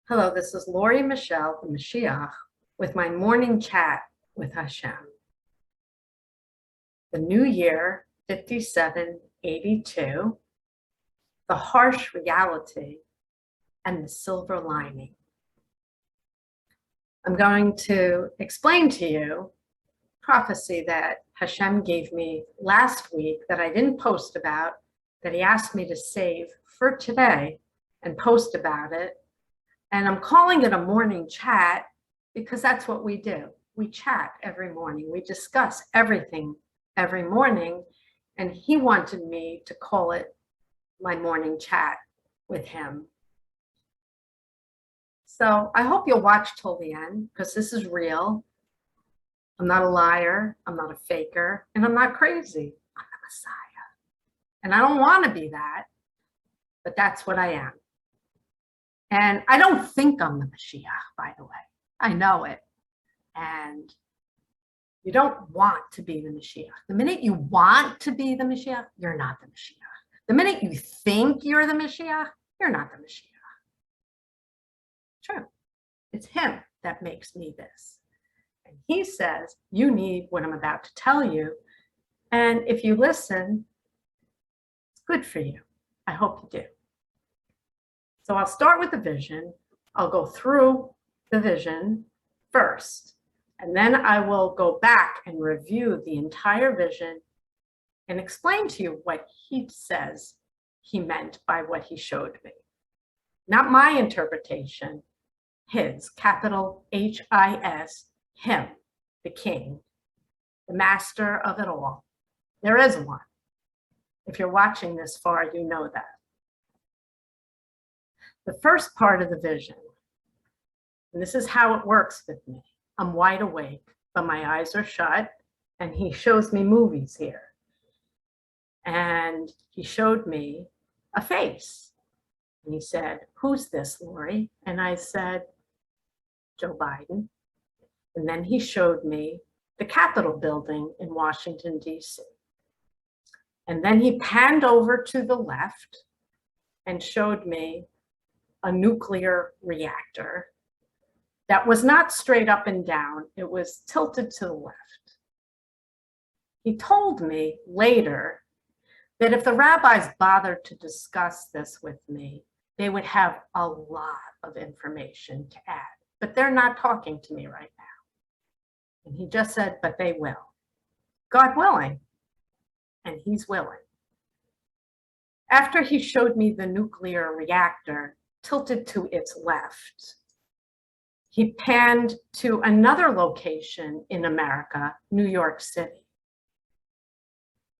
Hello, this is Lori Michelle, the Moshiach, with my morning chat with Hashem. The new year, 5782, the harsh reality, and the silver lining. I'm going to explain to you prophecy that Hashem gave me last week that I didn't post about, that he asked me to save for today and post about it. And I'm calling it a morning chat because that's what we do. We chat every morning. We discuss everything every morning. And he wanted me to call it my morning chat with him. So I hope you'll watch till the end because this is real. I'm not a liar. I'm not a faker. And I'm not crazy. I'm the Messiah. And I don't want to be that, but that's what I am. And I don't think I'm the Mashiach, by the way. I know it. And you don't want to be the Mashiach. The minute you want to be the Mashiach, you're not the Mashiach. The minute you think you're the Mashiach, you're not the Mashiach. True. It's him that makes me this. And he says, you need what I'm about to tell you. And if you listen, it's good for you. I hope you do. So I'll start with the vision. I'll go through the vision first, and then I will go back and review the entire vision and explain to you what he says he meant by what he showed me. Not my interpretation, his, capital H-I-S, him, the king, the master of it all. There is one. If you're watching this far, you know that. The first part of the vision, and this is how it works with me. I'm wide awake, but my eyes are shut, and he shows me movies here. And he showed me a face. And he said, who's this, Lori? And I said, Joe Biden. And then he showed me the Capitol building in Washington, D.C. And then he panned over to the left and showed me a nuclear reactor that was not straight up and down. It was tilted to the left. He told me later that if the rabbis bothered to discuss this with me, they would have a lot of information to add, but they're not talking to me right now. And he just said, but they will. God willing, and he's willing. After he showed me the nuclear reactor, tilted to its left, he panned to another location in America, New York City.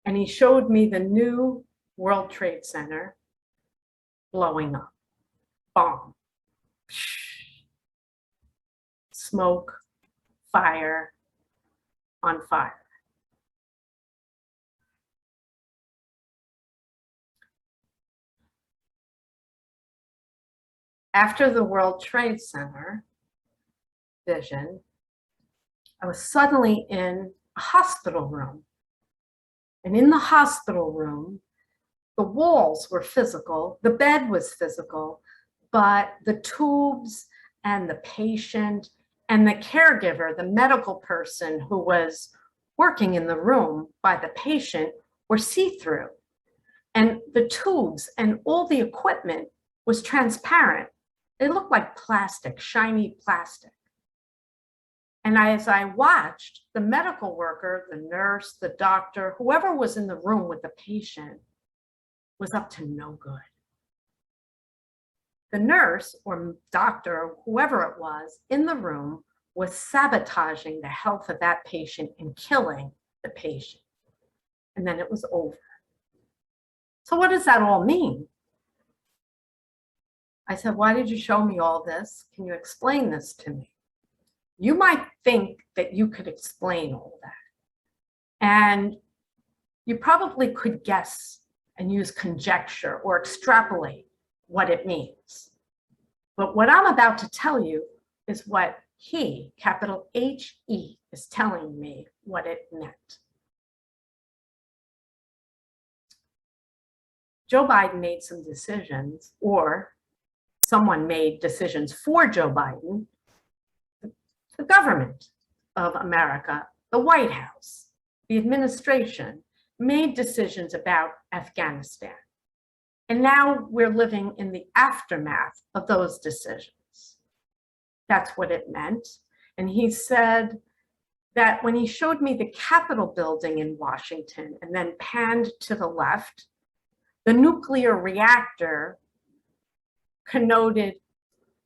And he showed me the new World Trade Center blowing up. Bomb. Smoke, fire, on fire. After the World Trade Center vision, I was suddenly in a hospital room. And in the hospital room, the walls were physical, the bed was physical, but the tubes and the patient and the caregiver, the medical person who was working in the room by the patient, were see-through. And the tubes and all the equipment was transparent. It looked like plastic, shiny plastic. And as I watched, the medical worker, the nurse, the doctor, whoever was in the room with the patient was up to no good. The nurse or doctor, whoever it was in the room, was sabotaging the health of that patient and killing the patient. And then it was over. So what does that all mean? I said, why did you show me all this? Can you explain this to me? You might think that you could explain all that. And you probably could guess and use conjecture or extrapolate what it means. But what I'm about to tell you is what he, capital H-E, is telling me what it meant. Joe Biden made some decisions, or someone made decisions for Joe Biden, the government of America, the White House, the administration made decisions about Afghanistan. And now we're living in the aftermath of those decisions. That's what it meant. And he said that when he showed me the Capitol building in Washington and then panned to the left, the nuclear reactor connoted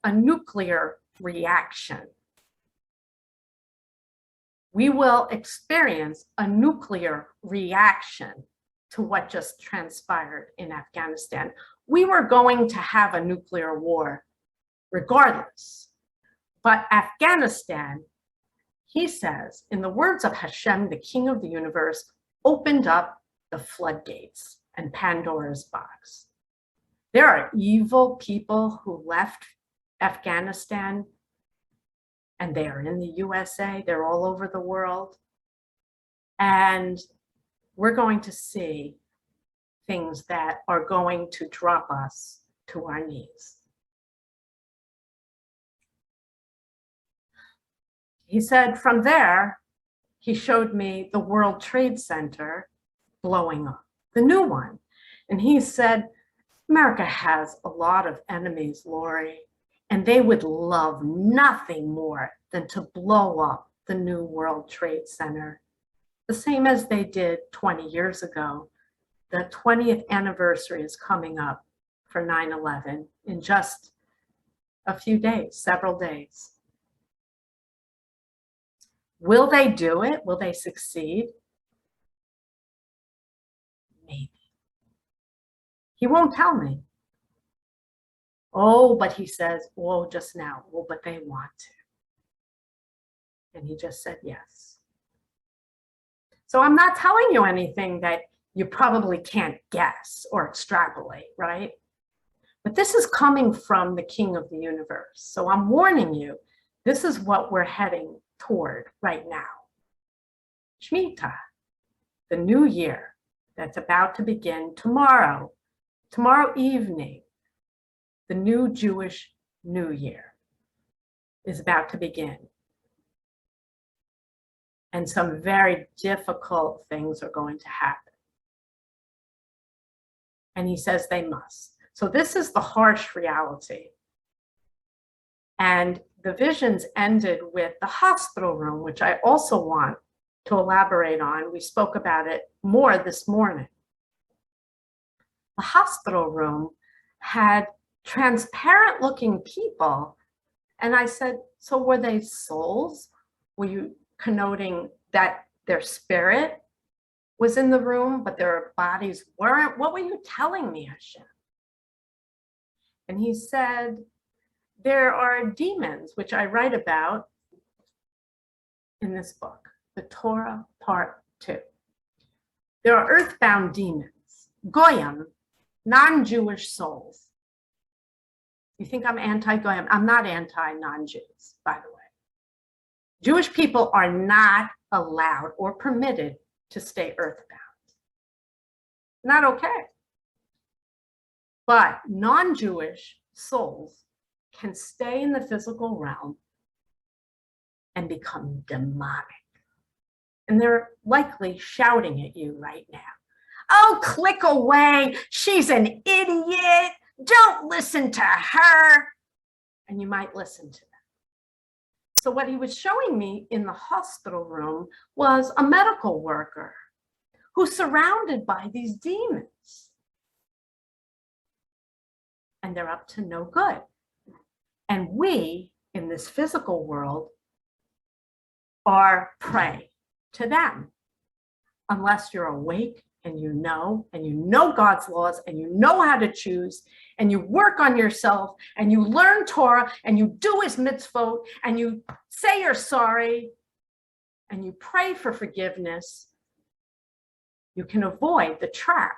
a nuclear reaction. We will experience a nuclear reaction to what just transpired in Afghanistan. We were going to have a nuclear war regardless. But Afghanistan, he says, in the words of Hashem, the King of the universe, opened up the floodgates and Pandora's box. There are evil people who left Afghanistan, and they are in the USA, they're all over the world. And we're going to see things that are going to drop us to our knees. He said from there, he showed me the World Trade Center blowing up, the new one. And he said, America has a lot of enemies, Lori, and they would love nothing more than to blow up the new World Trade Center, the same as they did 20 years ago. The 20th anniversary is coming up for 9/11 in just a few days, several days. Will they do it? Will they succeed? Maybe. He won't tell me. Oh, but he says, oh, just now, oh, but they want to. And he just said yes. So I'm not telling you anything that you probably can't guess or extrapolate, right? But this is coming from the King of the universe. So I'm warning you, this is what we're heading toward right now. Shemitah, the new year that's about to begin tomorrow evening, the new Jewish New Year is about to begin. And some very difficult things are going to happen. And he says they must. So this is the harsh reality. And the visions ended with the hospital room, which I also want to elaborate on. We spoke about it more this morning. The hospital room had transparent looking people. And I said, so were they souls? Were you connoting that their spirit was in the room, but their bodies weren't? What were you telling me, Hashem? And he said, there are demons, which I write about in this book, the Torah Part 2. There are earthbound demons, goyim, non-Jewish souls. You think I'm anti-goyim? I'm not anti-non-Jews, by the way. Jewish people are not allowed or permitted to stay earthbound. Not okay. But non-Jewish souls can stay in the physical realm and become demonic. And they're likely shouting at you right now. Oh, click away. She's an idiot. Don't listen to her. And you might listen to them. So what he was showing me in the hospital room was a medical worker who's surrounded by these demons. And they're up to no good. And we, in this physical world, are prey to them. Unless you're awake and you know God's laws, and you know how to choose, and you work on yourself, and you learn Torah, and you do his mitzvot, and you say you're sorry, and you pray for forgiveness, you can avoid the trap.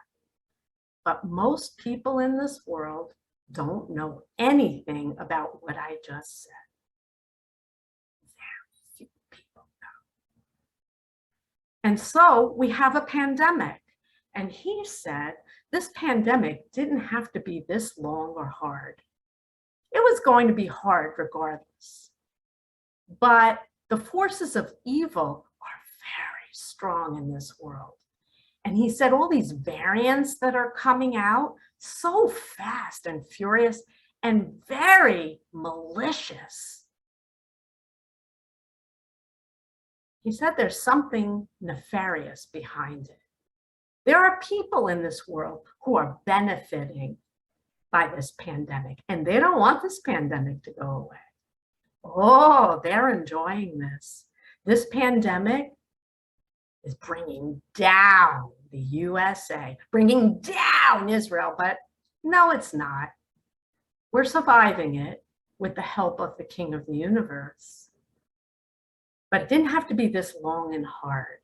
But most people in this world don't know anything about what I just said. Very few people know. And so we have a pandemic. And he said, this pandemic didn't have to be this long or hard. It was going to be hard regardless. But the forces of evil are very strong in this world. And he said all these variants that are coming out so fast and furious and very malicious. He said there's something nefarious behind it. There are people in this world who are benefiting by this pandemic, and they don't want this pandemic to go away. Oh, they're enjoying this. This pandemic is bringing down the USA, bringing down Israel, but no, it's not. We're surviving it with the help of the King of the universe. But it didn't have to be this long and hard.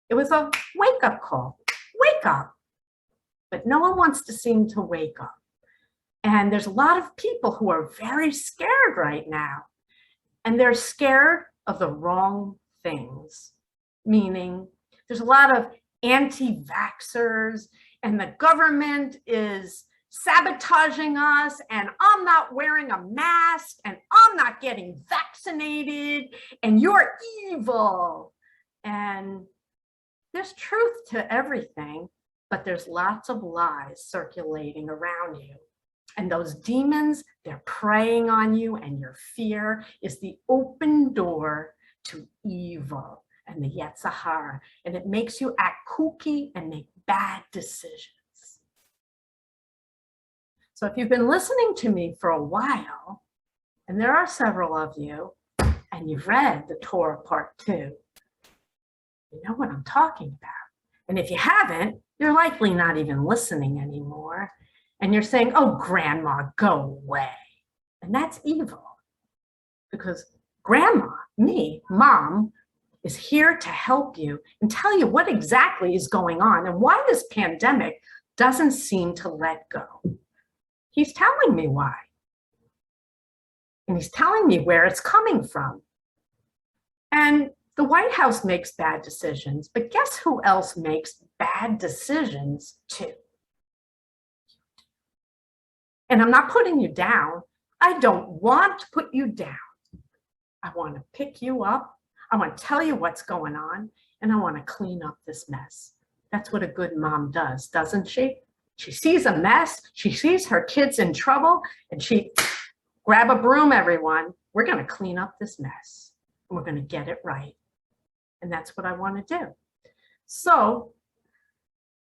It was a wake-up call. Wake up. But no one wants to seem to wake up. And there's a lot of people who are very scared right now. And they're scared of the wrong things. Meaning, there's a lot of anti-vaxxers, and the government is sabotaging us, and I'm not wearing a mask, and I'm not getting vaccinated, and you're evil. And there's truth to everything, but there's lots of lies circulating around you. And those demons, they're preying on you, and your fear is the open door to evil and the Yetzer Hara, and it makes you act kooky and make bad decisions. So if you've been listening to me for a while, and there are several of you, and you've read the Torah Part 2, you know what I'm talking about. And if you haven't, you're likely not even listening anymore. And you're saying, oh, Grandma, go away. And that's evil. Because Grandma, me, Mom, is here to help you and tell you what exactly is going on and why this pandemic doesn't seem to let go. He's telling me why. And he's telling me where it's coming from. And the White House makes bad decisions, but guess who else makes bad decisions too? And I'm not putting you down. I don't want to put you down. I want to pick you up. I want to tell you what's going on, and I want to clean up this mess. That's what a good mom does, doesn't she? She sees a mess, she sees her kids in trouble, and she, grab a broom, everyone. We're going to clean up this mess, and we're going to get it right. And that's what I want to do. So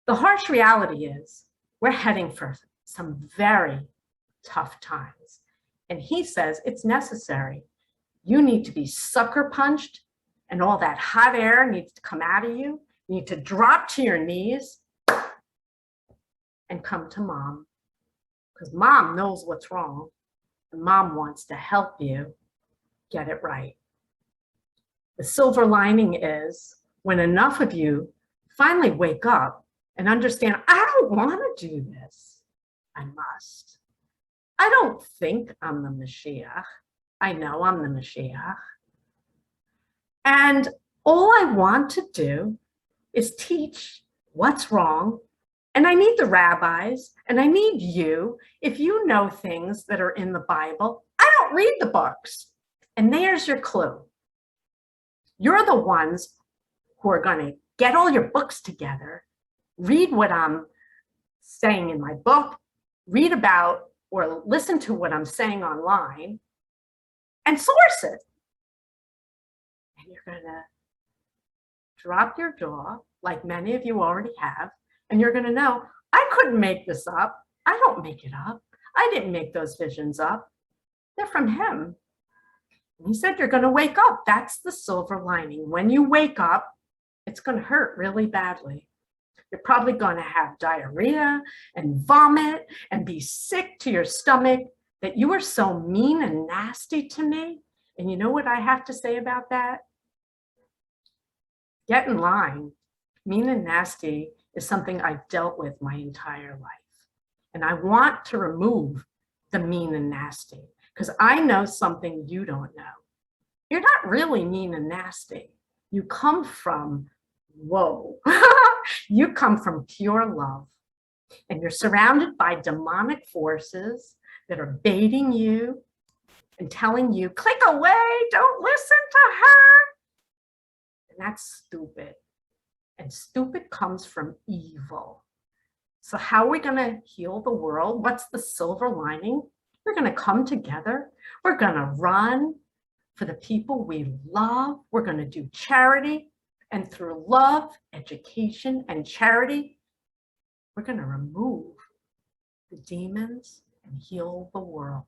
the harsh reality is we're heading for some very tough times. And he says it's necessary. You need to be sucker punched, and all that hot air needs to come out of you. You need to drop to your knees and come to Mom, because Mom knows what's wrong, and Mom wants to help you get it right. The silver lining is when enough of you finally wake up and understand, I don't want to do this. I must. I don't think I'm the Moshiach. I know I'm the Moshiach. And all I want to do is teach what's wrong. And I need the rabbis, and I need you. If you know things that are in the Bible, I don't read the books. And there's your clue. You're the ones who are going to get all your books together, read what I'm saying in my book, read about or listen to what I'm saying online, and source it. And you're going to drop your jaw, like many of you already have, and you're going to know, I couldn't make this up. I don't make it up. I didn't make those visions up. They're from him. And he said, you're going to wake up. That's the silver lining. When you wake up, it's going to hurt really badly. You're probably going to have diarrhea and vomit and be sick to your stomach that you are so mean and nasty to me. And you know what I have to say about that? Get in line. Mean and nasty is something I've dealt with my entire life. And I want to remove the mean and nasty because I know something you don't know. You're not really mean and nasty. You come from, whoa, you come from pure love. And you're surrounded by demonic forces that are baiting you and telling you, click away, don't listen to her. And that's stupid. And stupid comes from evil. So how are we going to heal the world? What's the silver lining? We're going to come together. We're going to run for the people we love. We're going to do charity. And through love, education, and charity, we're going to remove the demons and heal the world.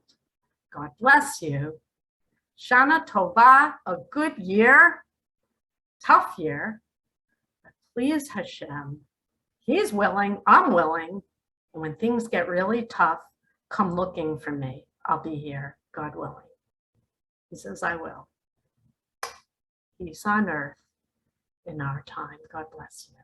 God bless you. Shana Tova, a good year, tough year, but please Hashem, He's willing, I'm willing, and when things get really tough, come looking for me. I'll be here, God willing. He says, I will. Peace on earth in our time. God bless you.